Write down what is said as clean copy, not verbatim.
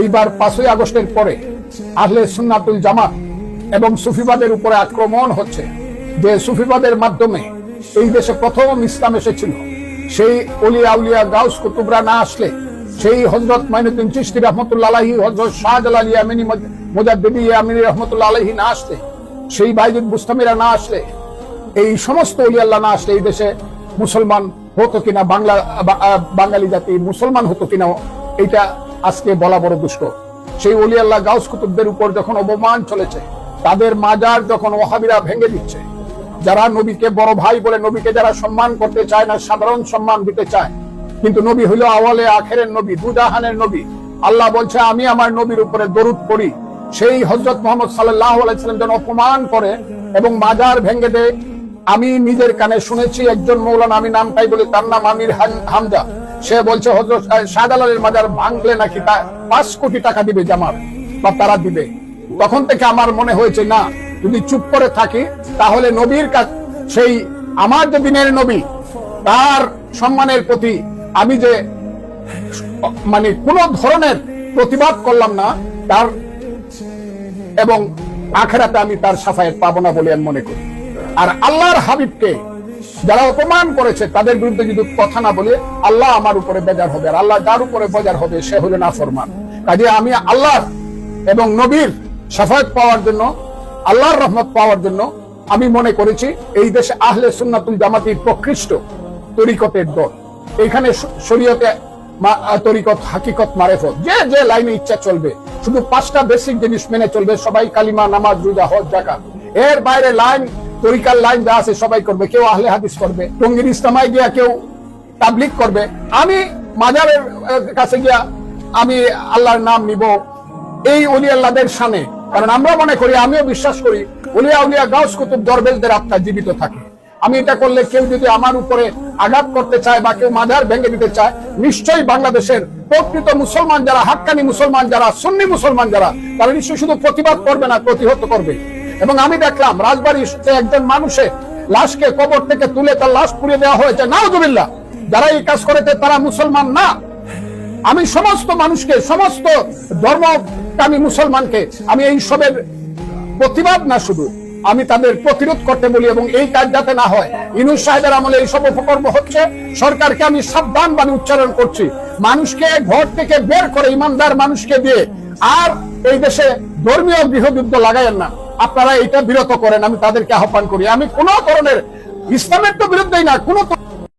এইবার 5ই আগস্টের পরে আহলে সুন্নাতুল জামাত এবং সুফিবাদের উপরে আক্রমণ হচ্ছে। যে সুফিবাদের মাধ্যমে এই দেশে প্রথম ইসলাম এসেছিল, সেই ওলিয়া উলিয়া গাউস কুতুবরা না আসলে, সেই হযরত মাইনুদ্দিন চিশতি রাহমাতুল্লাহ আলাইহি, হযরত শাহজালাল ইয়ামিনী মুজাদ্দিদি ইয়ামিনী রাহমাতুল্লাহ আলাইহি না আসলে, সেই বাইজিদ বুস্তামিরা না আসলে, এই সমস্ত ওলিয়া আল্লাহ না আসলে এই দেশে মুসলমান হতো কিনা, বাঙালি জাতি মুসলমান হতো কিনা, এটা আজকে বলা বড় দুষ্কর। সেই ওলিয়া আল্লাহ গাউস কুতুবদের উপর যখন অপমান চলেছে, তাদের মাজার যখন ওয়াহাবিরা ভেঙে দিচ্ছে, যারা নবীকে বড় ভাই বলে নবীকে যারা সম্মান করতে চায় না, সাধারণ সম্মান দিতে চায়, কিন্তু নবী হইল আওয়ালে আখেরের নবী, দুজাহানের নবী। আল্লাহ বলছে আমি আমার নবীর উপরে দরুদ পড়ি। সেই হযরত মুহাম্মদ সাল্লাল্লাহু আলাইহি সাল্লাম যখন অপমান করে এবং মাজার ভেঙে দেয়, আমি নিজের কানে শুনেছি একজন মৌলানা, আমি নামটাই বলি, তার নাম আমির হামজা, সে বলছে হযরত শাহজালালের মাজার ভাঙলে নাকি 5 কোটি টাকা দিবে জামাত বা তারা দিবে। তখন থেকে আমার মনে হয়েছে না, যদি চুপ করে থাকি তাহলে নবীর কাছে, সেই আমার যে দিনের নবী, তার সম্মানের প্রতি আমি যে মানে কোন ধরনের প্রতিবাদ করলাম না, তার এবং আখিরাতে আমি তার শাফায়াত পাবো না বলে আমি মনে করি। আর আল্লাহর হাবিবকে যারা অপমান করেছে তাদের বিরুদ্ধে যদি কথা না বলে, আল্লাহ আমার উপরে বেজার হবে, আর আল্লাহ যার উপরে বেজার হবে সে হলো নাফরমান। কাজে আমি আল্লাহর এবং নবীর শাফায়াত পাওয়ার জন্য, আল্লাহর রহমত পাওয়ার জন্য আমি মনে করেছি এই দেশে আহলে সুন্নাতুল জামাতের প্রকৃষ্ট তরিকতের দল। এখানে শরীয়তে তরিকত, হাকিকত, মারেফত, যে যে লাইনে ইচ্ছা চলবে, শুধু 5টা বেসিক জিনিস মেনে চলবে সবাই, কালিমা, নামাজ, রোজা, হজ, যাকাত। এর বাইরে লাইন, তরিকার লাইন যা আছে সবাই করবে। কেউ আহলে হাদিস করবে, টঙ্গীর ইসলামায় গিয়া কেউ তাবলীগ করবে, আমি মাজারের কাছে গিয়া আমি আল্লাহর নাম নিব, এই ওলি আল্লাহদের শানে। কারণ আমরা মনে করি, আমিও বিশ্বাস করি, ওলিয়া উলিয়া গাউস কুতুব দরবেশদের আত্মা জীবিত থাকে। আমি এটা করলে কেউ যদি আমার উপরে আঘাত করতে চায় বা কেউ মাজার ভেঙে দিতে চায়, নিশ্চয়ই বাংলাদেশের প্রকৃত মুসলমান যারা, হাক্কানি মুসলমান যারা, সুন্নি মুসলমান যারা, তারা নিশ্চয়ই শুধু প্রতিবাদ করবে না, প্রতিহত করবে। এবং আমি দেখলাম রাজবাড়ীতে একজন মানুষের লাশকে কবর থেকে তুলে তার লাশ পুড়িয়ে দেওয়া হয়েছে। নাউজুবিল্লাহ, যারা এই কাজ করেছে তারা মুসলমান না। আমি সমস্ত মানুষকে, সমস্ত ধর্মকামী মুসলমানকে আমি এই সবের প্রতিবাদ না, শুধু আমি তাদের প্রতিরোধ করতে বলি। এবং এই কাজ যাতে না হয়, ইউনূস সাহেবের আমলে এইসব অপকর্ম হচ্ছে, সরকারকে আমি সাবধান বাণী উচ্চারণ করছি, মানুষকে ঘর থেকে বের করে ইমানদার মানুষকে দিয়ে আর এই দেশে ধর্মীয় গৃহযুদ্ধ লাগায়েন না, আপনারা এটা বিরত করেন। আমি তাদেরকে আহ্বান করি। আমি কোন ধরনের ইসলামের তো বিরুদ্ধেই না, কোন